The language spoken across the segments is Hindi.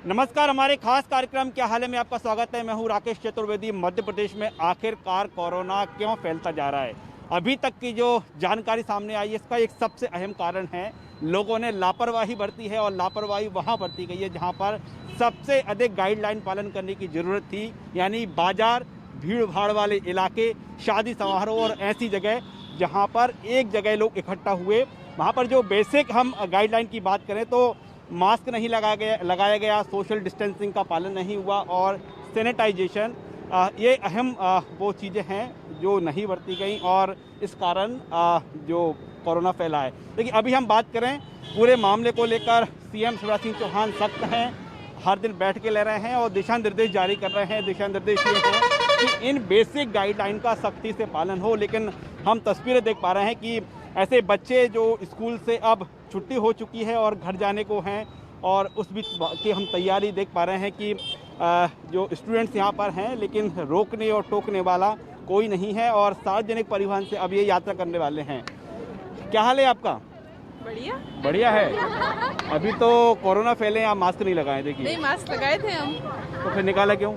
नमस्कार, हमारे खास कार्यक्रम क्या हाल है में आपका स्वागत है। मैं हूं राकेश चतुर्वेदी। मध्य प्रदेश में आखिरकार कोरोना क्यों फैलता जा रहा है, अभी तक की जो जानकारी सामने आई है इसका एक सबसे अहम कारण है लोगों ने लापरवाही बरती है। और लापरवाही वहां बरती गई है जहां पर सबसे अधिक गाइडलाइन पालन करने की ज़रूरत थी, यानी बाजार, भीड़ भाड़ वाले इलाके, शादी समारोह और ऐसी जगह जहाँ पर एक जगह लोग इकट्ठा हुए। वहाँ पर जो बेसिक हम गाइडलाइन की बात करें तो मास्क नहीं लगाया गया, सोशल डिस्टेंसिंग का पालन नहीं हुआ और सैनिटाइजेशन, ये अहम वो चीज़ें हैं जो नहीं बरती गई और इस कारण जो कोरोना फैला है। देखिए, अभी हम बात करें पूरे मामले को लेकर, सीएम शिवराज सिंह चौहान सख्त हैं, हर दिन बैठ के ले रहे हैं और दिशा निर्देश जारी कर रहे हैं। दिशा निर्देश ये हैं कि इन बेसिक गाइडलाइन का सख्ती से पालन हो। लेकिन हम तस्वीरें देख पा रहे हैं कि ऐसे बच्चे जो स्कूल से अब छुट्टी हो चुकी है और घर जाने को हैं, और उस बीच की हम तैयारी देख पा रहे हैं कि जो स्टूडेंट्स यहाँ पर हैं लेकिन रोकने और टोकने वाला कोई नहीं है और सार्वजनिक परिवहन से अब ये यात्रा करने वाले हैं। क्या हाल है आपका? बढ़िया बढ़िया है। अभी तो कोरोना फैले, आप मास्क नहीं लगाए। देखिए, नहीं, मास्क लगाए थे हम। तो फिर निकाला क्यों?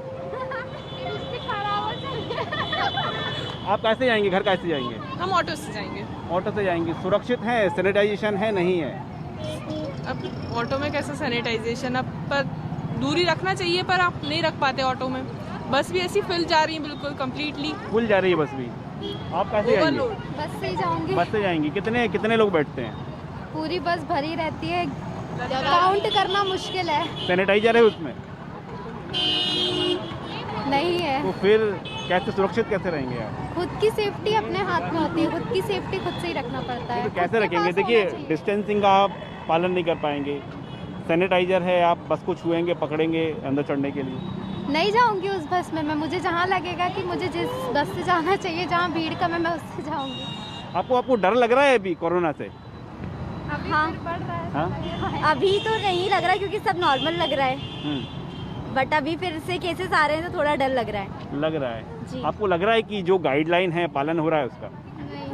आप कैसे जाएंगे, घर कैसे जाएंगे? हम ऑटो से जाएंगे। ऑटो से जाएंगे। सुरक्षित है? सैनिटाइजेशन है? नहीं है? अब ऑटो में कैसे सैनिटाइजेशन, अब पर दूरी रखना चाहिए पर आप नहीं रख पाते ऑटो में। बस भी ऐसी फिल जा रही है, बिल्कुल कम्प्लीटली फुल जा रही है बस भी। आप कैसे जाएंगे? ओवरलोड। बस से ही जाऊंगी। बस से जाएंगी। कितने लोग बैठते हैं? पूरी बस भरी रहती है, काउंट करना मुश्किल है। सैनिटाइजर है उसमें? नहीं है। तो फिर कैसे सुरक्षित कैसे रहेंगे आप? खुद की सेफ्टी अपने हाथ में होती है, खुद की सेफ्टी खुद से ही रखना पड़ता है। तो कैसे खुद के रखेंगे? पास देखिए, होना चाहिए। डिस्टेंसिंग का आप पालन नहीं कर पाएंगे। सैनिटाइजर है, आप बस को छुएंगे, पकड़ेंगे अंदर चढ़ने के लिए। नहीं जाऊंगी उस बस में मैं, मुझे जहाँ लगेगा कि मुझे जिस बस से जाना चाहिए, जहाँ भीड़ कम है, मैं उससे जाऊंगी। आपको डर लग रहा है अभी कोरोना से? हाँ, हाँ? अभी तो नहीं लग रहा क्योंकि सब नॉर्मल लग रहा है, बट अभी फिर से केसेस आ रहे हैं तो थोड़ा डर लग रहा है। लग रहा है जी। आपको लग रहा है कि जो गाइडलाइन है पालन हो रहा है उसका?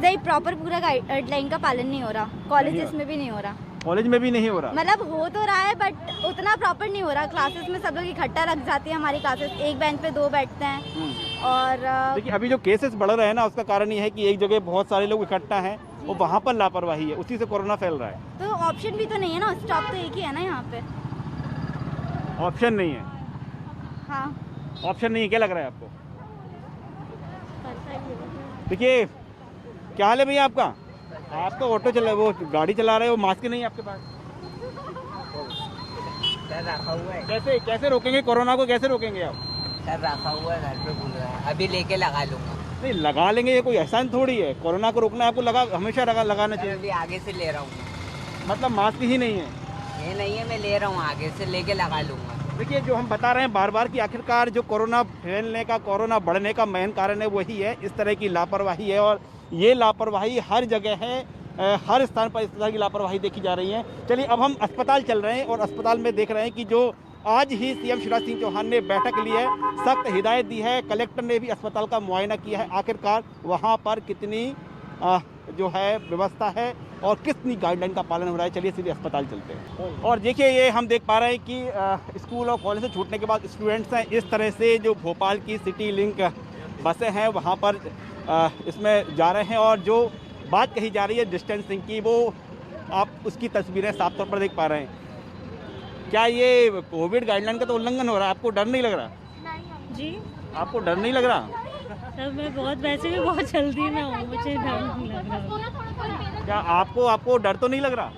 नहीं, प्रॉपर पूरा गाइडलाइन का पालन नहीं हो रहा, कॉलेजेस में भी नहीं हो रहा। कॉलेज में भी नहीं हो रहा? मतलब हो तो रहा है बट उतना प्रॉपर नहीं हो रहा। क्लासेस में सब लोग इकट्ठा रख जाते हैं, हमारी क्लासेस एक बेंच पे 2 बैठते हैं। और देखिए, अभी जो केसेस बढ़ रहे हैं ना, उसका कारण ये है कि एक जगह बहुत सारे लोग इकट्ठा हैं और वहाँ पर लापरवाही है, उसी से कोरोना फैल रहा है। तो ऑप्शन भी तो नहीं है ना, स्टॉप तो एक ही है ना यहाँ पे। ऑप्शन नहीं है? हाँ, ऑप्शन नहीं है, क्या लग रहा है आपको? देखिए, क्या हाल है भैया आपका? आप तो ऑटो चला, वो गाड़ी चला रहे हो, मास्क नहीं है आपके पास। सर रखा हुआ है। कैसे रोकेंगे कोरोना को? कैसे रोकेंगे आप? सर रखा हुआ है, घर पे भूल रहा है, अभी लेके लगा लूंगा। नहीं, लगा लेंगे, ये कोई एहसान थोड़ी है। कोरोना को रोकना है आपको, हमेशा लगाना सर चाहिए। अभी आगे से ले रहा हूँ। मतलब मास्क ही नहीं है? ये नहीं है, मैं ले रहा हूँ, आगे से लेके लगा लूंगा। देखिए, जो हम बता रहे हैं बार बार कि आखिरकार जो कोरोना फैलने का, कोरोना बढ़ने का मेन कारण है वही है इस तरह की लापरवाही है। और ये लापरवाही हर जगह है, हर स्थान पर इस तरह की लापरवाही देखी जा रही है। चलिए, अब हम अस्पताल चल रहे हैं और अस्पताल में देख रहे हैं कि जो आज ही सीएम शिवराज सिंह चौहान ने बैठक ली है, सख्त हिदायत दी है, कलेक्टर ने भी अस्पताल का मुआयना किया है। आखिरकार वहाँ पर कितनी जो है व्यवस्था है और कितनी गाइडलाइन का पालन हो रहा है। चलिए सीधे अस्पताल चलते हैं। और देखिए, ये हम देख पा रहे हैं कि स्कूल और कॉलेज से छूटने के बाद स्टूडेंट्स हैं इस तरह से जो भोपाल की सिटी लिंक बसें हैं वहाँ पर इसमें जा रहे हैं। और जो बात कही जा रही है डिस्टेंसिंग की, वो आप उसकी तस्वीरें साफ तौर पर देख पा रहे हैं। क्या ये कोविड गाइडलाइन का तो उल्लंघन हो रहा है? आपको डर नहीं लग रहा? जी आपको डर नहीं लग रहा? सर, मैं वैसे भी बहुत जल्दी में हूँ, मुझे डर नहीं लग रहा। क्या आपको डर तो नहीं लग रहा?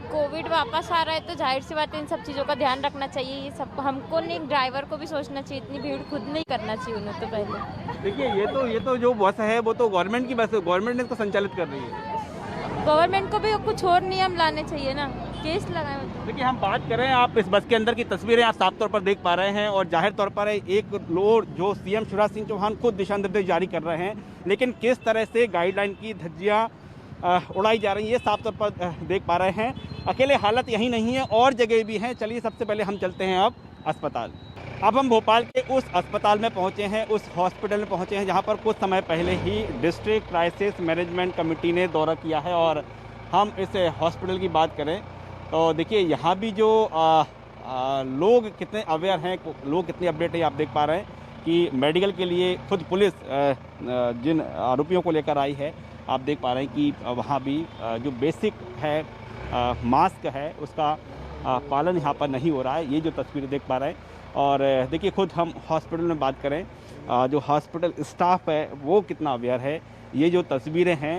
कोविड वापस आ रहा है तो जाहिर सी बात है इन सब चीज़ों का ध्यान रखना चाहिए। ये सब हमको नहीं, ड्राइवर को भी सोचना चाहिए, इतनी भीड़ खुद नहीं करना चाहिए उन्हें तो पहले। देखिए, ये तो जो बस है वो तो गवर्नमेंट की बस है, गवर्नमेंट ने इसको संचालित कर रही है। गवर्नमेंट को भी कुछ और नियम लाने चाहिए ना, केस लगाए। देखिए, हम बात करें, आप इस बस के अंदर की तस्वीरें आप साफ तौर पर देख पा रहे हैं और जाहिर तौर पर एक लोग जो सीएम शिवराज सिंह चौहान खुद दिशा निर्देश जारी कर रहे हैं, लेकिन किस तरह से गाइडलाइन की धज्जियाँ उड़ाई जा रही है ये साफ तौर पर देख पा रहे हैं। अकेले हालत यही नहीं है, और जगह भी हैं। चलिए, सबसे पहले हम चलते हैं अब अस्पताल। अब हम भोपाल के उस अस्पताल में पहुंचे हैं, उस हॉस्पिटल में पहुंचे हैं जहां पर कुछ समय पहले ही डिस्ट्रिक्ट क्राइसिस मैनेजमेंट कमेटी ने दौरा किया है। और हम इस हॉस्पिटल की बात करें तो देखिए, यहाँ भी जो लोग कितने अवेयर हैं, लोग कितने अपडेट हैं, आप देख पा रहे हैं कि मेडिकल के लिए खुद पुलिस जिन आरोपियों को लेकर आई है, आप देख पा रहे हैं कि वहाँ भी जो बेसिक है मास्क है उसका पालन यहाँ पर नहीं हो रहा है। ये जो तस्वीरें देख पा रहे हैं, और देखिए खुद हम हॉस्पिटल में बात करें, जो हॉस्पिटल स्टाफ है वो कितना अवेयर है। ये जो तस्वीरें हैं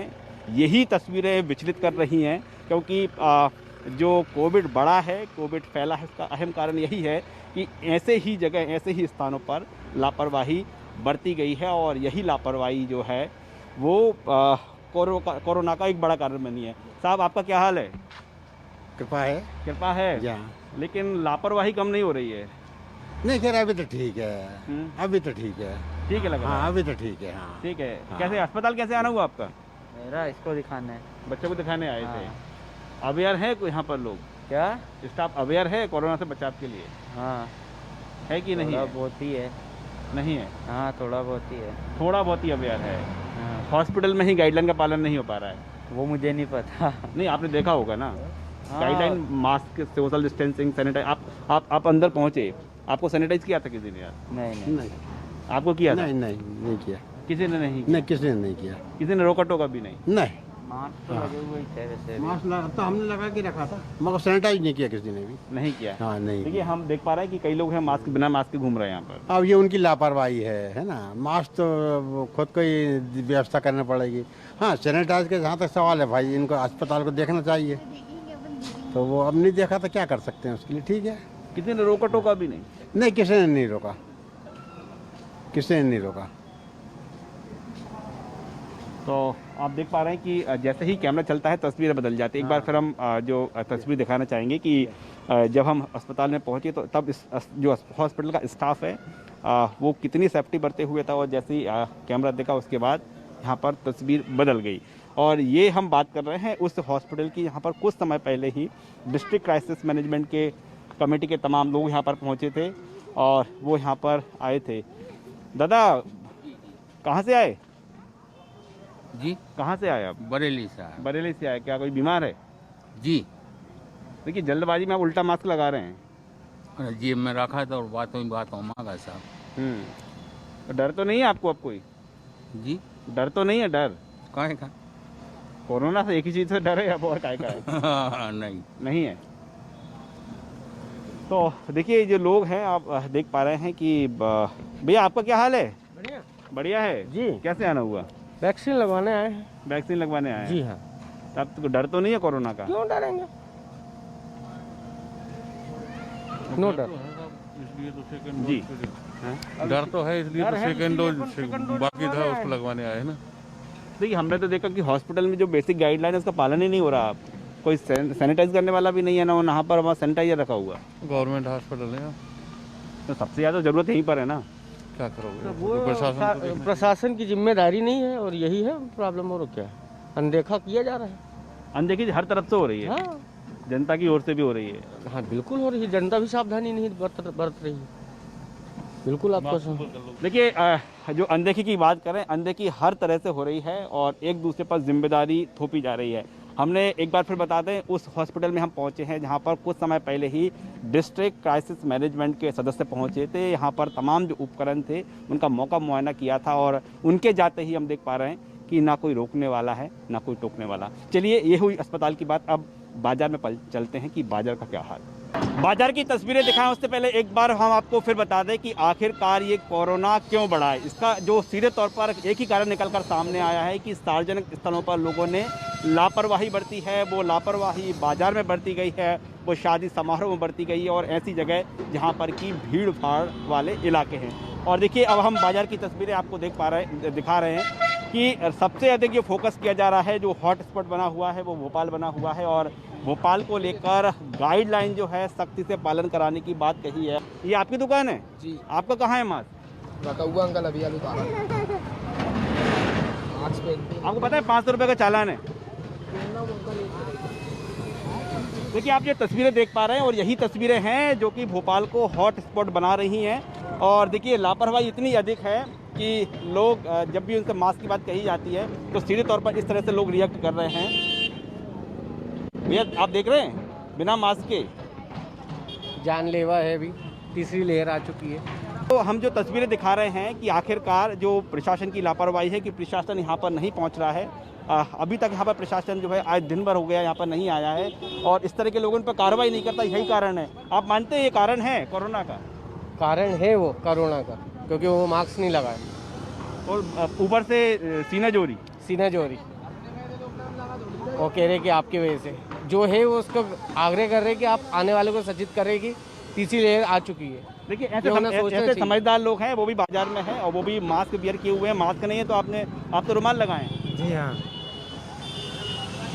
यही तस्वीरें विचलित कर रही हैं, क्योंकि जो कोविड बढ़ा है, कोविड फैला है, उसका अहम कारण यही है कि ऐसे ही जगह, ऐसे ही स्थानों पर लापरवाही बरती गई है, और यही लापरवाही जो है वो कोरोना का एक बड़ा कारण बनी है। साहब, आपका क्या हाल है? कृपा है। कृपा है, लेकिन लापरवाही कम नहीं हो रही है। नहीं खैर, अभी तो ठीक है, अभी तो ठीक है। ठीक है, लगा? हाँ, अभी तो ठीक है। हाँ, ठीक है। हाँ। कैसे अस्पताल कैसे आना हुआ आपका? मेरा इसको दिखाना है। बच्चों को दिखाने आए थे। अवेयर है कोई यहाँ पर लोग? क्या? स्टाफ अवेयर है कोरोना से बचाव के लिए? हाँ, है कि नहीं? थोड़ा बहुत ही है। नहीं है? हाँ, थोड़ा बहुत ही है। थोड़ा बहुत ही अवेयर है। हाँ, हॉस्पिटल में ही गाइडलाइन का पालन नहीं हो पा रहा है? वो मुझे नहीं पता। नहीं, आपने देखा होगा ना हाँ। Guideline, mask, social distancing, sanitise. आप अंदर पहुंचे, आपको सैनिटाइज किया था किसी ने? यार नहीं। नहीं आपको किया था? नहीं किया। किसी ने नहीं? नहीं, किसी ने नहीं किया। किसी ने रोका टोका भी नहीं? नहीं, मास्क तो लगे हुए ही थे वैसे भी। मास्क तो हमने लगा के रखा था, मगर सैनिटाइज नहीं किया किसी ने भी। नहीं किया? हाँ, नहीं। देखिए हम देख पा रहे हैं कि कई लोग हैं मास्क, बिना मास्क के घूम रहे हैं यहाँ पर। अब ये उनकी लापरवाही है ना। मास्क तो खुद को ही व्यवस्था करनी पड़ेगी। हाँ, सैनिटाइज के जहाँ तक सवाल है भाई, इनको अस्पताल को देखना चाहिए, तो वो अब नहीं देखा तो क्या कर सकते हैं उसके लिए। ठीक है। किसी ने रोका टोका भी नहीं? नहीं, किसी ने नहीं रोका, किसी ने नहीं रोका। तो आप देख पा रहे हैं कि जैसे ही कैमरा चलता है तस्वीरें बदल जाती है। एक बार फिर हम जो तस्वीर दिखाना चाहेंगे कि जब हम अस्पताल में पहुंचे तो तब जो हॉस्पिटल का स्टाफ है वो कितनी सेफ्टी बरते हुए था, और जैसे ही कैमरा देखा उसके बाद यहाँ पर तस्वीर बदल गई। और ये हम बात कर रहे हैं उस हॉस्पिटल की, यहाँ पर कुछ समय पहले ही डिस्ट्रिक्ट क्राइसिस मैनेजमेंट के कमेटी के तमाम लोग यहाँ पर पहुँचे थे और वो यहाँ पर आए थे। दादा, कहाँ से आए जी? कहाँ से आए आप? बरेली से आया। बरेली से आए। क्या कोई बीमार है? जी, देखिए जल्दबाजी में आप उल्टा मास्क लगा रहे हैं। अरे जेब में रखा था और बात हो मांगा साहब। तो डर तो नहीं है आपको? अब कोई जी? डर तो नहीं है? डर काहे का? कोरोना से एक ही चीज से डर है, अब और काय का है? नहीं है। तो देखिए जो लोग हैं, आप देख पा रहे हैं कि भैया आपका क्या हाल है? बढ़िया। बढ़िया है जी। कैसे आना हुआ? वैक्सीन लगवाने आए हैं। वैक्सीन लगवाने आए हैं? जी हाँ। तब तो डर तो नहीं है कोरोना का? क्यों डरेंगे? नो डर। इसलिए तो सेकंड जी। डर तो है, इसलिए तो सेकंड डोज बाकी था उसको लगवाने आए ना। देखिए हमने तो देखा कि हॉस्पिटल में जो बेसिक गाइडलाइन है उसका पालन ही नहीं हो रहा। कोई सैनिटाइज करने वाला भी नहीं है ना, वहाँ पर वहाँ सैनिटाइजर रखा हुआ। गवर्नमेंट हॉस्पिटल है, तो सबसे ज़्यादा ज़रूरत यहीं पर है ना। क्या करोगे? वो प्रशासन की जिम्मेदारी नहीं है, और यही है प्रॉब्लम। और क्या, अनदेखा किया जा रहा है। अनदेखी हर तरफ से हो रही है। हाँ, जनता की ओर से भी हो रही है। हाँ बिल्कुल हो रही है। जनता भी सावधानी नहीं बरत रही है। बिल्कुल आपको देखिए जो अनदेखी की बात करें, अनदेखी हर तरह से हो रही है और एक दूसरे पर जिम्मेदारी थोपी जा रही है। हमने एक बार फिर बता दें, उस हॉस्पिटल में हम पहुंचे हैं जहां पर कुछ समय पहले ही डिस्ट्रिक्ट क्राइसिस मैनेजमेंट के सदस्य पहुंचे थे। यहां पर तमाम जो उपकरण थे उनका मौका मुआयना किया था, और उनके जाते ही हम देख पा रहे हैं कि ना कोई रोकने वाला है ना कोई टोकने वाला। चलिए, ये हुई अस्पताल की बात। अब बाजार में चलते हैं कि बाजार का क्या हाल। बाजार की तस्वीरें दिखाएं उससे पहले एक बार हम आपको फिर बता दें कि आखिरकार ये कोरोना क्यों बढ़ा है। इसका जो सीधे तौर पर एक ही कारण निकलकर सामने आया है कि सार्वजनिक स्थलों पर लोगों ने लापरवाही बरती है। वो लापरवाही बाजार में बरती गई है, वो शादी समारोह में बरती गई है, और ऐसी जगह जहाँ पर कि भीड़ भाड़ वाले इलाके हैं। और देखिए अब हम बाजार की तस्वीरें आपको दिखा रहे हैं कि सबसे अधिक जो फोकस किया जा रहा है, जो हॉट स्पॉट बना हुआ है वो भोपाल बना हुआ है, और भोपाल को लेकर गाइडलाइन जो है सख्ती से पालन कराने की बात कही है। ये आपकी दुकान है? जी। आपका कहाँ है मास्क? रखा हुआ अंकल, अभी आलू उतारा। आपको पता है 500 रुपये का चालान है। देखिए आप ये तस्वीरें देख पा रहे हैं, और यही तस्वीरें हैं जो कि भोपाल को हॉट स्पॉट बना रही हैं। और देखिए लापरवाही इतनी अधिक है कि लोग जब भी उनसे मास्क की बात कही जाती है तो सीधे तौर पर इस तरह से लोग रिएक्ट कर रहे हैं। भैया आप देख रहे हैं बिना मास्क के जानलेवा है अभी, तीसरी लहर आ चुकी है। तो हम जो तस्वीरें दिखा रहे हैं कि आखिरकार जो प्रशासन की लापरवाही है कि प्रशासन यहाँ पर नहीं पहुँच रहा है। अभी तक यहाँ पर प्रशासन जो है आज दिन भर हो गया यहाँ पर नहीं आया है और इस तरह के लोगों पर कार्रवाई नहीं करता, यही कारण है। आप मानते हैं ये कारण है कोरोना का? कारण है वो कोरोना का, क्योंकि वो मास्क नहीं लगाए और ऊपर से सीना चोरी। वो कह रहे कि आपकी वजह से जो है वो उसको आग्रह कर रहे कि आप आने वालों को सचेत करें कि तीसरी लहर आ चुकी है। देखिए ये उन्हें सोचना ऐसे चाहिए। समझदार लोग हैं, वो भी बाजार में हैं और वो भी मास्क वियर किए हुए हैं। मास्क नहीं है तो आप तो रुमाल लगाएं। जी हाँ।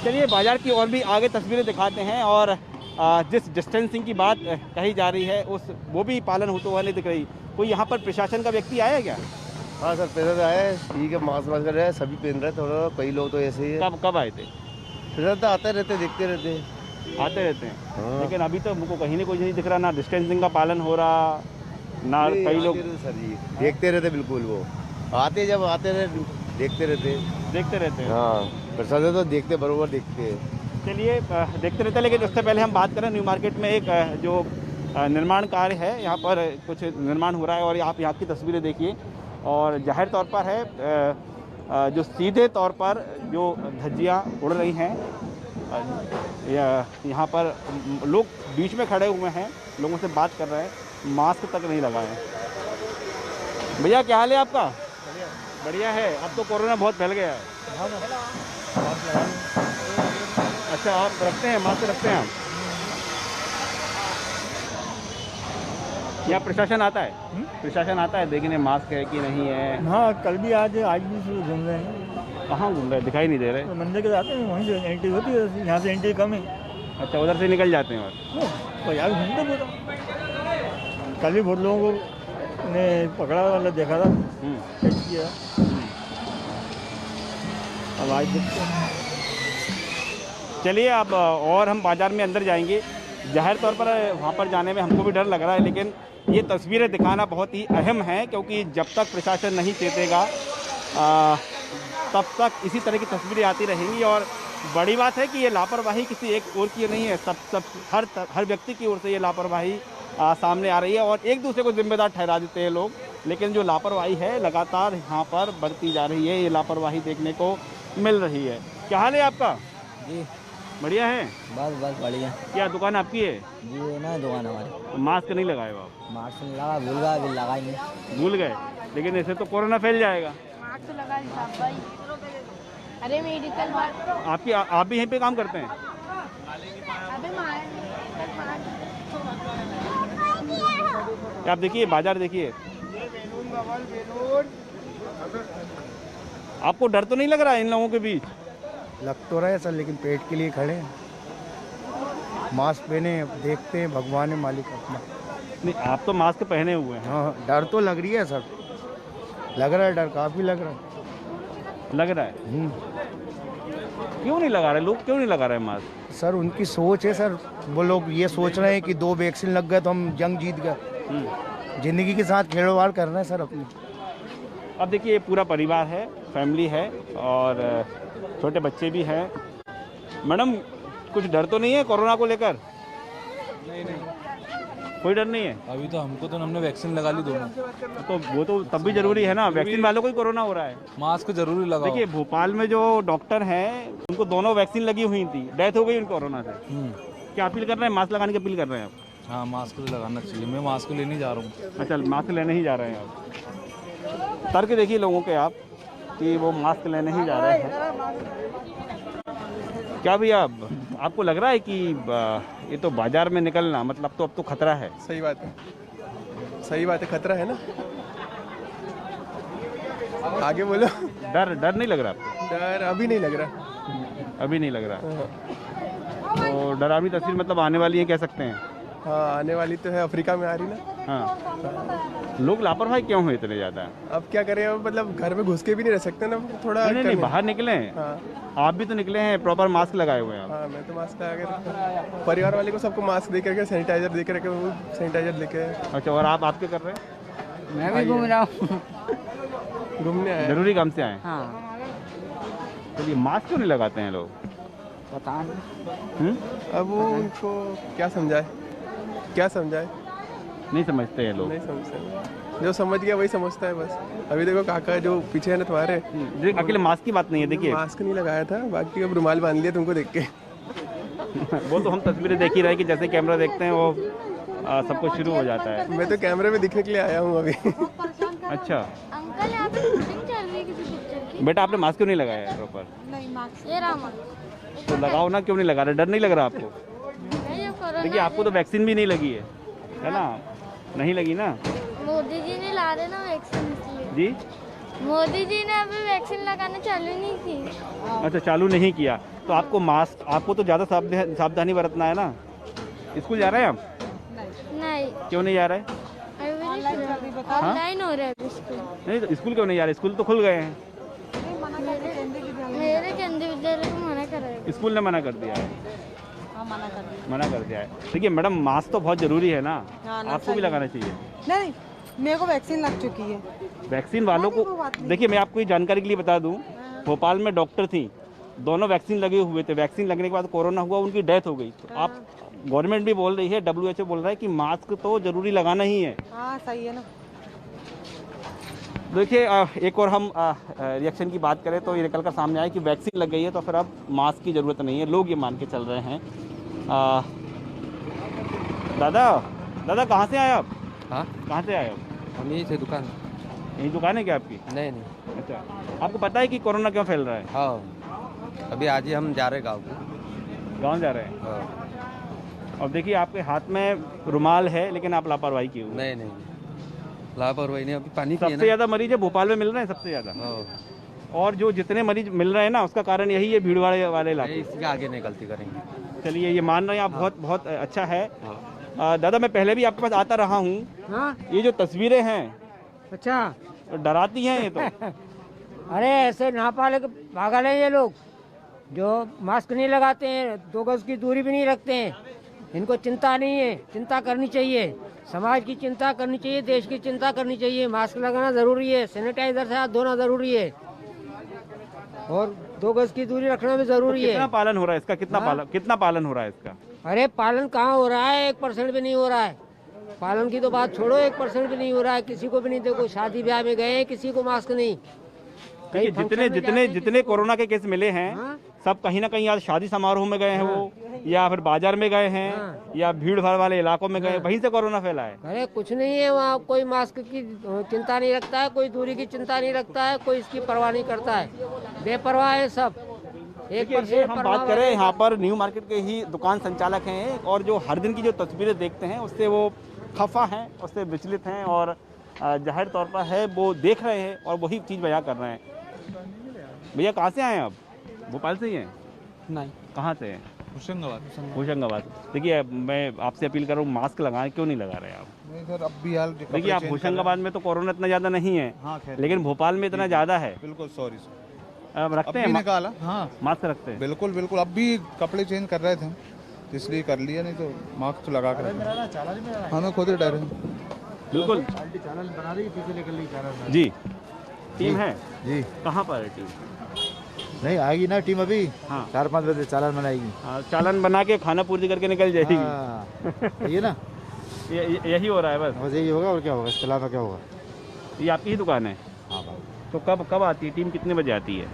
चलिए बाजार की और भी आगे तस्वीरें दिखाते हैं और जिस डिस्टेंसिंग की बात कही जा रही है वो भी पालन होता हुआ नहीं दिख रही। कोई यहाँ पर प्रशासन का व्यक्ति आया है क्या? हाँ सर, पहले तो आए, ठीक है, मास्क वास्क कर रहे हैं, सभी पहन रहे हैं, थोड़ा कई लोग तो ऐसे ही है। कब आए थे? फिर तो आते रहते, देखते रहते हैं हाँ। लेकिन अभी तो हमको कहीं ना कोई नहीं दिख रहा, ना डिस्टेंसिंग का पालन हो रहा, ना कई लोग सर जी देखते रहते, बिल्कुल वो आते जब आते रहे देखते रहते हैं। हाँ, प्रशासन तो देखते, बरोबर देखते हैं। चलिए देखते रहते हैं। लेकिन उससे पहले हम बात करें, न्यू मार्केट में एक जो निर्माण कार्य है, यहाँ पर कुछ निर्माण हो रहा है और आप यहाँ की तस्वीरें देखिए और जाहिर तौर पर है जो सीधे तौर पर जो धज्जियाँ उड़ रही हैं, यहाँ पर लोग बीच में खड़े हुए हैं, लोगों से बात कर रहे हैं, मास्क तक नहीं लगाए हैं। भैया क्या हाल है आपका? बढ़िया है। अब तो कोरोना बहुत फैल गया है। अच्छा, आप रखते हैं, मास्क रखते हैं आप? यहाँ प्रशासन आता है? प्रशासन आता है देखने मास्क है कि नहीं है? हाँ, कल भी आज भी घूम रहे हैं। कहाँ घूम रहे हैं? दिखाई नहीं दे रहे। तो मंदिर के जाते हैं, वहीं से एंट्री होती है, यहाँ से एंट्री कम है। अच्छा, उधर से निकल जाते हैं और तो यार घूमते पूरा। कल भी बहुत लोगों को ने पकड़ा वाला देखा था, टेस्ट किया। अब आज देखते हैं। चलिए अब और हम बाज़ार में अंदर जाएंगे। जाहिर तौर पर वहाँ पर जाने में हमको भी डर लग रहा है, लेकिन ये तस्वीरें दिखाना बहुत ही अहम है क्योंकि जब तक प्रशासन नहीं चेतेगा तब तक इसी तरह की तस्वीरें आती रहेंगी। और बड़ी बात है कि ये लापरवाही किसी एक ओर की नहीं है, हर व्यक्ति की ओर से ये लापरवाही सामने आ रही है और एक दूसरे को जिम्मेदार ठहरा देते हैं लोग। लेकिन जो लापरवाही है लगातार यहाँ पर बढ़ती जा रही है, ये लापरवाही देखने को मिल रही है। क्या हाल है आपका? जी बढ़िया है। बस बढ़िया। क्या दुकान आपकी है? जी ना, दुकान हमारी। मास्क नहीं लगाए हो आप? मास्क नहीं लगा, भूल गया, अभी लगा ही नहीं। भूल गए, लेकिन ऐसे तो कोरोना फैल जाएगा। मास्क तो लगा भाई। अरे मेडिकल आप भी यहीं पे काम करते हैं? आप देखिए बाजार देखिए, आपको डर तो नहीं लग रहा है इन लोगों के बीच? लग तो रहा है सर, लेकिन पेट के लिए खड़े हैं। मास्क पहने, देखते हैं, भगवान है मालिक अपना। नहीं, आप तो मास्क पहने हुए हैं। हाँ, डर तो लग रही है सर, लग रहा है, डर काफ़ी लग रहा है। लग रहा है? क्यों नहीं लगा रहे लोग? क्यों नहीं लगा रहे मास्क? सर उनकी सोच है सर, वो लोग ये सोच रहे हैं कि 2 वैक्सीन लग गए तो हम जंग जीत गए। जिंदगी के साथ खेलवाड़ कर रहे हैं सर अपनी। अब देखिए ये पूरा परिवार है, फैमिली है और छोटे बच्चे भी हैं। मैडम कुछ डर तो नहीं है कोरोना को लेकर? नहीं, कोई डर नहीं है? अभी तो हमको तो हमने वैक्सीन लगा ली दोनों। तो वो तो तब भी जरूरी है ना, वैक्सीन वालों को ही कोरोना हो रहा है। मास्क जरूरी लगाओ। देखिए भोपाल में जो डॉक्टर हैं उनको दोनों वैक्सीन लगी हुई थी, डेथ हो गई उनको कोरोना से। क्या अपील कर रहे हैं? मास्क लगाने की अपील कर रहे हैं आप? हाँ, मास्क तो लगाना चाहिए। मैं मास्क लेने जा रहा हूँ। अच्छा, मास्क लेने ही जा रहे हैं आप? तर्क देखिए लोगों के आप कि वो मास्क लेने ही जा रहे हैं। क्या भैया आपको लग रहा है कि ये तो बाजार में निकलना मतलब तो अब तो खतरा है? सही बात है, सही बात है, खतरा है ना। आगे बोलो। डर नहीं लग रहा आपको? डर अभी नहीं लग रहा। अभी नहीं लग रहा। तो डरावनी तस्वीर मतलब आने वाली है कह सकते हैं? हाँ, आने वाली तो है, अफ्रीका में आ रही ना। हाँ, लोग लापरवाही क्यों हुए इतने ज़्यादा? अब क्या करें, अब मतलब घर में घुस के भी नहीं रह सकते ना, थोड़ा नहीं बाहर निकले हैं। हाँ, आप भी तो निकले हैं, प्रॉपर मास्क लगाए हुए हैं आप? हाँ, मैं तो मास्क लगा के रखता हूँ। परिवार वाले को सबको मास्क दे करके, सैनिटाइजर दे करके, वो सैनिटाइजर लेके। अच्छा, और आप क्या कर रहे हैं? मैं भी घूम रहा हूँ। घूमने आए, जरूरी काम से आए? हाँ। चलिए, मास्क क्यों नहीं लगाते हैं लोग? पता नहीं। अब वो उनको क्या समझाए। क्या समझाए, नहीं समझते हैं लोग। नहीं समझते, जो समझ गया वही समझता है बस। अभी देखो काका जो पीछे है ना तुम्हारे, अकेले मास्क की बात नहीं है, देखिए मास्क नहीं लगाया था, बाकी अब रुमाल बांध लिया तुमको देख के। वो तो हम तस्वीरें देख ही रहे कि जैसे कैमरा देखते हैं वो सब कुछ शुरू हो जाता है। मैं तो कैमरे में दिखने के लिए आया हूँ अभी। अच्छा अंकल यहाँ पे शूटिंग चल रही है किसी पिक्चर की। बेटा, आपने मास्क क्यों नहीं लगाया है प्रॉपर? नहीं मास्क ये रहा तो लगाओ ना, क्यों नहीं लगा रहे? डर नहीं लग रहा आपको? देखिए आपको तो वैक्सीन भी नहीं लगी है ना? नहीं लगी ना? मोदी जी ने ला रहे ना वैक्सीन, इसलिए। जी, मोदी जी ने अभी वैक्सीन लगाना चालू नहीं की। अच्छा चालू नहीं किया तो आपको मास्क, आपको तो ज़्यादा सावधानी बरतना है ना। स्कूल जा रहे हैं आप? नहीं, क्यों नहीं जा रहे? ऑनलाइन हो रहा है अभी स्कूल। नहीं तो स्कूल क्यों नहीं जा रहे? स्कूल तो खुल गए हैं। मेरे केंद्रीय विद्यालय को मना करा है। स्कूल ने मना कर दिया है। मना कर दिया है। देखिए मैडम, मास्क तो बहुत जरूरी है ना, आपको भी लगाना चाहिए। नहीं, मेरे को वैक्सीन लग चुकी है। वैक्सीन वालों को, देखिए मैं आपको ये जानकारी के लिए बता दूं, भोपाल में डॉक्टर थी, दोनों वैक्सीन लगे हुए थे, वैक्सीन लगने के बाद कोरोना हुआ, उनकी डेथ हो गई। तो आप, गवर्नमेंट भी बोल रही है, WHO बोल रहा है कि मास्क तो जरूरी लगाना ही है। हाँ सही है ना। देखिए एक और हम रिएक्शन की बात करें तो ये निकल कर सामने आया कि वैक्सीन लग गई है तो फिर अब मास्क की ज़रूरत नहीं है, लोग ये मान के चल रहे हैं। दादा कहाँ से आए आप? हाँ, कहाँ से आए आप? हम यही थे दुकान। यही दुकान है क्या आपकी? नहीं नहीं। अच्छा, आपको पता है कि कोरोना क्यों फैल रहा है? हाँ, अभी आज ही हम जा रहे गाँव को। गाँव जा रहे हैं? हाँ। अब देखिए आपके हाथ में रुमाल है लेकिन आप लापरवाही की हुई। नहीं नहीं, लापरवाही नहीं, अभी पानी पिए ना। सबसे ज़्यादा मरीज है भोपाल में मिल रहे हैं, सबसे ज़्यादा। और जो जितने मरीज मिल रहे हैं ना, उसका कारण यही है भीड़ वाले इलाके। इसके आगे नहीं गलती करेंगे। चलिए, ये मान रहे हैं आप, बहुत बहुत अच्छा है। दादा, मैं पहले भी आपके पास आता रहा हूँ। हाँ? ये जो तस्वीरें हैं, अच्छा, तो डराती हैं ये तो। अरे ऐसे नापाले पागल है ये लोग, जो मास्क नहीं लगाते हैं, 2 गज की दूरी भी नहीं रखते हैं। इनको चिंता नहीं है, चिंता करनी चाहिए, समाज की चिंता करनी चाहिए, देश की चिंता करनी चाहिए। मास्क लगाना जरूरी है, सैनिटाइजर से हाथ धोना जरूरी है, और 2 गज की दूरी रखना भी जरूरी है। कितना पालन हो रहा है इसका? कितना पालन हो रहा है इसका? अरे पालन कहाँ हो रहा है? 1% भी नहीं हो रहा है। पालन की तो बात छोड़ो, 1% भी नहीं हो रहा है। किसी को भी नहीं, देखो शादी ब्याह में गए, किसी को मास्क नहीं। जितने कोरोना के केस मिले हैं, सब कहीं ना कहीं या शादी समारोह में गए हैं वो, या फिर बाजार में गए हैं, या भीड़ भाड़ वाले इलाकों में गए, वहीं से कोरोना फैला है। अरे कुछ नहीं है वहाँ, कोई मास्क की चिंता नहीं रखता है, कोई दूरी की चिंता नहीं रखता है, कोई इसकी परवाह नहीं करता है, बेपरवाह है सब। हम बात करें, यहाँ पर न्यू मार्केट के ही दुकान संचालक हैं, और जो हर दिन की जो तस्वीरें देखते हैं उससे वो खफा हैं, उससे विचलित हैं, और जाहिर तौर पर है वो देख रहे हैं और वही चीज़ बयां कर रहे हैं। भैया कहाँ से आए हैं आप? भोपाल से ही हैं? नहीं। कहाँ से हैं? होशंगाबाद। देखिए मैं आपसे अपील कर रहा हूँ, मास्क लगाएं, क्यों नहीं लगा रहे आप? नहीं सर, अब भी हाल देखिए आप होशंगाबाद में तो कोरोना इतना ज़्यादा नहीं है, लेकिन भोपाल में इतना ज़्यादा है। बिल्कुल, सॉरी अब रखते हैं निकाला। हाँ, मास्क रखते हैं। बिल्कुल बिल्कुल, अब भी कपड़े चेंज कर रहे थे इसलिए कर लिया, नहीं तो मास्क तो लगा कर हमें खुद ही डर है। बिल्कुल जी। टीम है जी, कहाँ पर है टीम? नहीं आएगी ना टीम अभी। हाँ, 4-5 बजे चालान बनाएगी। चालान बना के खाना पूर्ति करके निकल जाएगी। ये ना, यही हो रहा है बस यही होगा, और क्या होगा? इसके अलावा क्या होगा? ये आपकी ही दुकान है? हाँ भाई। तो कब आती है टीम? कितने बजे आती है?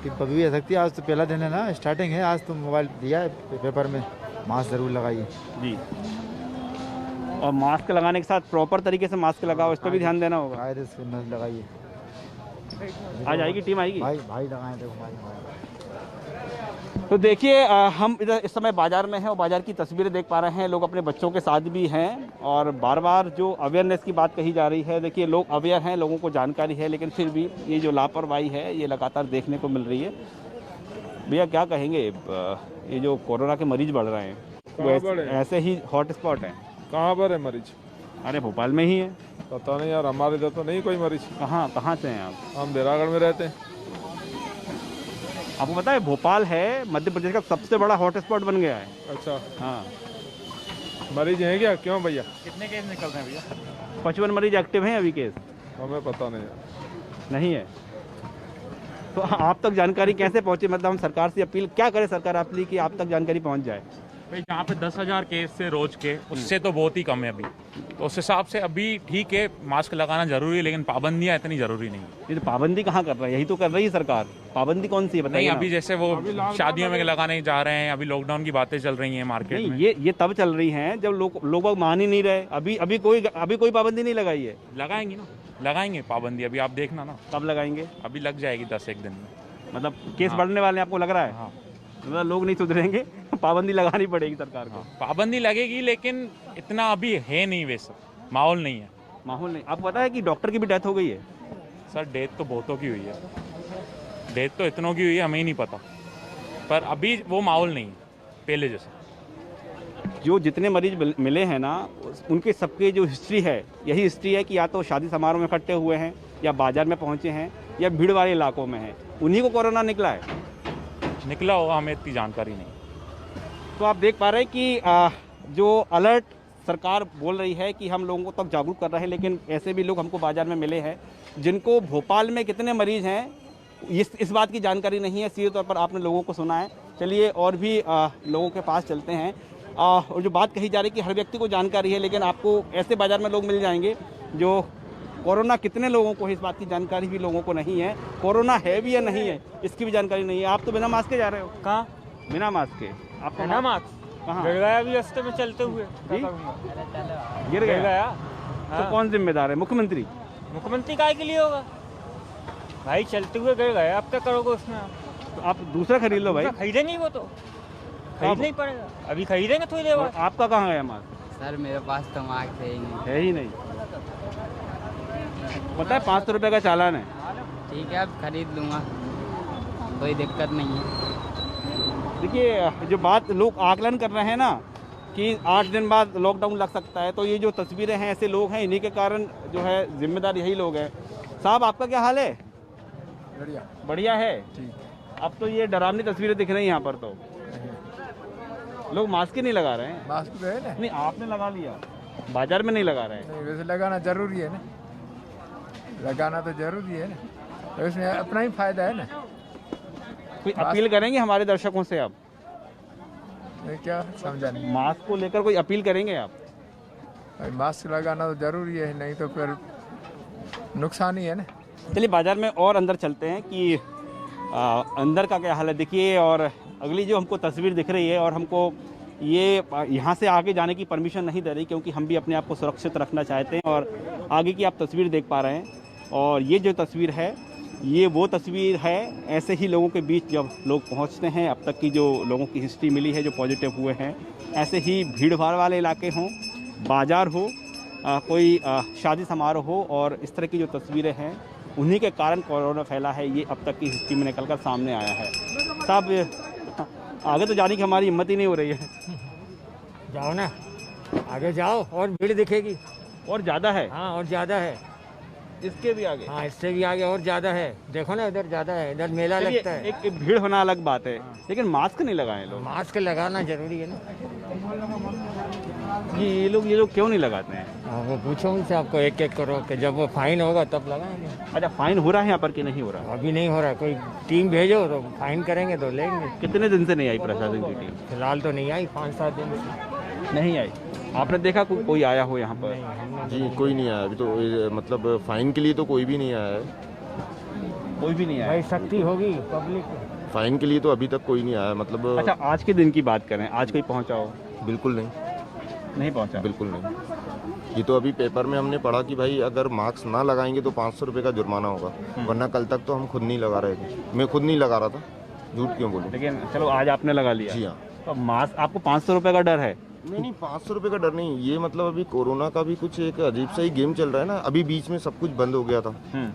टीम कभी भी आ सकती है, आज तो पहला दिन है ना, स्टार्टिंग है। आज तो मोबाइल दिया है पेपर में, मास्क जरूर लगाइए जी। और मास्क लगाने के साथ प्रॉपर तरीके से मास्क लगाओ, इस पर भी ध्यान देना होगा। वायरस लगाइए। आ जाएगी टीम, आएगी भाई लगाए थे। तो देखिए हम इधर इस समय बाजार में हैं और बाजार की तस्वीरें देख पा रहे हैं। लोग अपने बच्चों के साथ भी हैं और बार बार जो अवेयरनेस की बात कही जा रही है, देखिए लोग अवेयर हैं, लोगों को जानकारी है, लेकिन फिर भी ये जो लापरवाही है ये लगातार देखने को मिल रही है। भैया क्या कहेंगे, ये जो कोरोना के मरीज बढ़ रहे हैं, वो ऐसे ही हॉट स्पॉट हैं? कहाँ पर है मरीज? अरे भोपाल में ही है। पता नहीं यार, हमारे इधर तो नहीं कोई मरीज। कहाँ से हैं आप? हम बेरागढ़ में रहते हैं। आपको पता है भोपाल है मध्य प्रदेश का सबसे बड़ा हॉटस्पॉट बन गया है। अच्छा, हाँ। मरीज हैं क्या? क्यों भैया? कितने केस निकल रहे हैं भैया? 55 मरीज एक्टिव हैं अभी केस। हमें पता नहीं है। नहीं है तो आप तक जानकारी कैसे पहुंचे? मतलब हम सरकार से अपील क्या करें सरकार आपकी कि आप तक जानकारी पहुंच जाए? भाई जहाँ पे 10,000 केस से रोज के, उससे तो बहुत ही कम है अभी। तो उस हिसाब से अभी ठीक है, मास्क लगाना जरूरी है, लेकिन पाबंदियाँ इतनी जरूरी नहीं है। ये तो पाबंदी कहाँ कर रहा है, यही तो कर रही है सरकार। पाबंदी कौन सी है बताइए? नहीं, अभी जैसे वो शादियों में लगाने जा रहे हैं, अभी लॉकडाउन की बातें चल रही हैं मार्केट में। ये तब चल रही हैं जब लोग मान ही नहीं रहे। अभी कोई पाबंदी नहीं लगाई है। लगाएंगे ना, लगाएंगे पाबंदी, अभी आप देखना ना। कब लगाएंगे? अभी लग जाएगी 10-1 दिन में। मतलब केस बढ़ने वाले हैं आपको लग रहा है? हाँ, मतलब लोग नहीं सुधरेंगे, पाबंदी लगानी पड़ेगी सरकार को। पाबंदी लगेगी, लेकिन इतना अभी है नहीं, वैसा माहौल नहीं है। माहौल नहीं। आपको पता है कि डॉक्टर की भी डेथ हो गई है? सर डेथ तो बहुतों की हुई है, डेथ तो इतनों की हुई है, हमें ही नहीं पता। पर अभी वो माहौल नहीं है पहले जैसा। जो जितने मरीज मिले हैं ना, उनके सबके जो हिस्ट्री है, यही हिस्ट्री है कि या तो शादी समारोह में इकट्ठे हुए हैं, या बाजार में पहुंचे हैं, या भीड़ वाले इलाकों में हैं। उन्हीं को कोरोना निकला है। निकला होगा, हमें इतनी जानकारी नहीं। तो आप देख पा रहे हैं कि जो अलर्ट सरकार बोल रही है कि हम लोगों को तक जागरूक कर रहे हैं, लेकिन ऐसे भी लोग हमको बाजार में मिले हैं जिनको भोपाल में कितने मरीज हैं इस बात की जानकारी नहीं है। सीधे तौर पर आपने लोगों को सुना है। चलिए और भी लोगों के पास चलते हैं। और जो बात कही जा रही है कि हर व्यक्ति को जानकारी है, लेकिन आपको ऐसे बाजार में लोग मिल जाएंगे जो कोरोना कितने लोगों को है इस बात की जानकारी भी लोगों को नहीं है। कोरोना है भी या नहीं है इसकी भी जानकारी नहीं है। आप तो बिना मास्क के जा रहे हो। कहाँ? बिना मास्क के? आपको बिना मास्क कहाँ? गिर गया अभी रास्ते में चलते हुए। गिर गया? हाँ। तो कौन जिम्मेदार है? मुख्यमंत्री? मुख्यमंत्री काय के लिए होगा भाई? चलते हुए गिर गया, आप क्या करोगे उसमें? तो आप दूसरा खरीद लो भाई। खरीदेंगे, वो तो खरीदना ही पड़ेगा। अभी खरीदेंगे थोड़ी देर बाद। आपका कहाँ गया मास्क? सर मेरे पास तो मास्क है ही नहीं। है ही नहीं। पता है 500 रुपये का चालान है। ठीक है, अब खरीद लूँगा, कोई दिक्कत नहीं है। देखिए जो बात लोग आकलन कर रहे हैं ना कि 8 दिन बाद लॉकडाउन लग सकता है, तो ये जो तस्वीरें हैं ऐसे लोग हैं, इन्हीं के कारण जो है जिम्मेदार यही लोग हैं। साहब आपका क्या हाल है? बढ़िया। बढ़िया है। अब तो ये डरावनी तस्वीरें दिख रही हैं यहाँ पर। तो लोग मास्क ही नहीं लगा रहे हैं। मास्क तो है ना? नहीं, आपने लगा लिया, बाजार में नहीं लगा रहे हैं। नहीं, वैसे लगाना जरूरी है ना, लगाना तो जरूरी है ना, तो इसमें अपना ही फायदा है ना। कोई अपील करेंगे हमारे दर्शकों से आप? क्या समझा नहीं। मास्क को लेकर कोई अपील करेंगे आप? भाई मास्क लगाना तो जरूरी है, नहीं तो फिर नुकसान ही है ना। चलिए बाजार में और अंदर चलते हैं कि अंदर का क्या हाल है देखिए। और अगली जो हमको तस्वीर दिख रही है, और हमको ये यहाँ से आगे जाने की परमिशन नहीं दे रही, क्योंकि हम भी अपने आप को सुरक्षित रखना चाहते हैं। और आगे की आप तस्वीर देख पा रहे हैं, और ये जो तस्वीर है ये वो तस्वीर है। ऐसे ही लोगों के बीच जब लोग पहुँचते हैं, अब तक की जो लोगों की हिस्ट्री मिली है जो पॉजिटिव हुए हैं, ऐसे ही भीड़ भाड़ वाले इलाके हों, बाजार हो, कोई शादी समारोह हो, और इस तरह की जो तस्वीरें हैं उन्हीं के कारण कोरोना फैला है। ये अब तक की हिस्ट्री में निकल कर सामने आया है। साहब आगे तो जाने की हमारी हिम्मत ही नहीं हो रही है। जाओ ना, आगे जाओ और भीड़ दिखेगी। और ज़्यादा है? हाँ, और ज़्यादा है। इसके भी आगे? हाँ, इससे भी आगे और ज़्यादा है। देखो ना, इधर ज़्यादा है, इधर मेला लगता है। एक भीड़ होना अलग बात है, लेकिन मास्क नहीं लगाए लोग। मास्क लगाना जरूरी है ना। ये लोग क्यों नहीं लगाते हैं? हाँ, वो पूछो उनसे, आपको एक एक करो कि जब वो फाइन होगा तब लगाएंगे। अच्छा, फाइन हो रहा है यहाँ पर कि नहीं हो रहा? अभी नहीं हो रहा। कोई टीम भेजो तो फाइन करेंगे तो लेंगे। कितने दिन से नहीं आई प्रशासन की टीम? फिलहाल तो नहीं आई, 5-7 दिन से नहीं आई। आपने देखा कोई आया हो यहाँ पर? जी कोई नहीं आया अभी तो, मतलब फाइन के लिए तो कोई भी नहीं आया है। कोई भी नहीं आया? भाई सख्ती होगी पब्लिक, फाइन के लिए तो अभी तक कोई नहीं आया। मतलब अच्छा, आज के दिन की बात करें, आज कोई पहुँचा हो? बिल्कुल नहीं पहुँचा। बिल्कुल नहीं। ये तो अभी पेपर में हमने पढ़ा कि भाई अगर मास्क ना लगाएंगे तो 500 रुपये का जुर्माना होगा, वरना कल तक तो हम खुद नहीं लगा रहे थे। मैं खुद नहीं लगा रहा था, झूठ क्यों बोलूं। लेकिन चलो आज आपने लगा लिया। जी हाँ। तो मास्क आपको 500 रुपये का डर है? नहीं, 500 रुपये का डर नहीं। ये मतलब अभी कोरोना का भी कुछ एक अजीब सा ही गेम चल रहा है ना। अभी बीच में सब कुछ बंद हो गया था,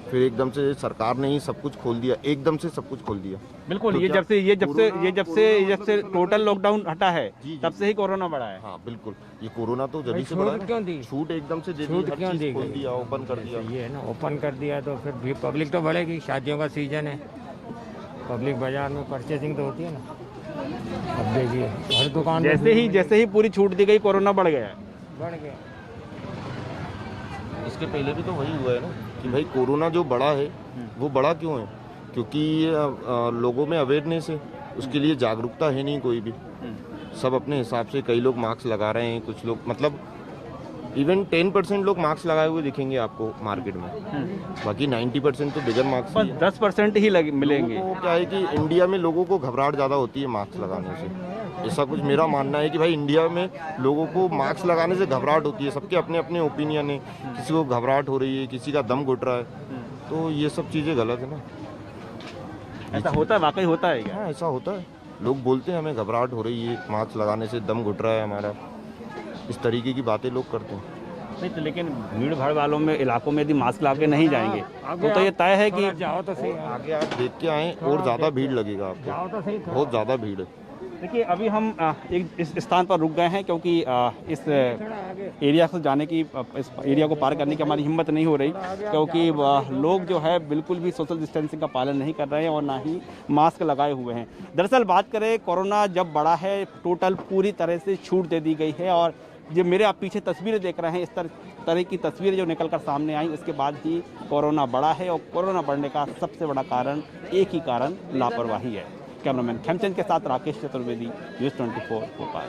फिर एकदम से सरकार ने ही सब कुछ खोल दिया, एकदम से सब कुछ खोल दिया। बिल्कुल। तो जब से टोटल लॉकडाउन हटा है, तब से ही कोरोना बढ़ा है। हाँ बिल्कुल, ये कोरोना तो जब से बढ़ा है। क्यों दी छूट एकदम से दे दी, छूट क्यों दी खोल दिया, ओपन कर दिया। ये है ना, ओपन कर दिया तो फिर भी पब्लिक तो बढ़ेगी। शादियों का सीजन है, पब्लिक बाजार में परचेसिंग तो होती है ना। अब देखिए हर दुकान जैसे ही पूरी छूट दी गई, कोरोना बढ़ गया। इसके पहले भी तो वही हुआ है ना कि भाई कोरोना जो बढ़ा है वो बढ़ा क्यों है? क्योंकि लोगों में अवेयरनेस है, उसके लिए जागरूकता है नहीं कोई भी। सब अपने हिसाब से, कई लोग मास्क लगा रहे हैं, कुछ लोग मतलब इवन 10% लोग मास्क लगाए हुए दिखेंगे आपको मार्केट में, बाकी 90% तो बिगर मास्क। बस 10% ही मिलेंगे। तो क्या है कि इंडिया में लोगों को घबराहट ज़्यादा होती है मास्क लगाने से, ऐसा कुछ मेरा मानना है कि भाई इंडिया में लोगों को मास्क लगाने से घबराहट होती है। सबके अपने अपने ओपिनियन है, किसी को घबराहट हो रही है, किसी का दम घुट रहा है, तो ये सब चीज़ें गलत है ना। ऐसा होता है, वाकई होता है क्या? हाँ, ऐसा होता है। लोग बोलते हैं हमें घबराहट हो रही है, मास्क लगाने से दम घुट रहा है हमारा, इस तरीके की बातें लोग करते हैं। नहीं तो लेकिन भीड़ भाड़ वालों में इलाकों में यदि मास्क लगा के नहीं जाएंगे तो ये तय है कि जाओ तो सही, आगे आप देख के आए और ज़्यादा भीड़ लगेगा आपको, बहुत ज़्यादा भीड़ है। देखिए अभी हम एक इस स्थान पर रुक गए हैं क्योंकि इस एरिया से जाने की, इस एरिया को पार करने की हमारी हिम्मत नहीं हो रही, क्योंकि लोग जो है बिल्कुल भी सोशल डिस्टेंसिंग का पालन नहीं कर रहे हैं और ना ही मास्क लगाए हुए हैं। दरअसल बात करें, कोरोना जब बढ़ा है, टोटल पूरी तरह से छूट दे दी गई है और जो मेरे आप पीछे तस्वीरें देख रहे हैं, इस तरह की तस्वीरें जो निकल कर सामने आई, उसके बाद ही कोरोना बढ़ा है और कोरोना बढ़ने का सबसे बड़ा कारण, एक ही कारण, लापरवाही है। कैमरामैन खेमचंद के साथ राकेश चतुर्वेदी, न्यूज़ 24 भोपाल।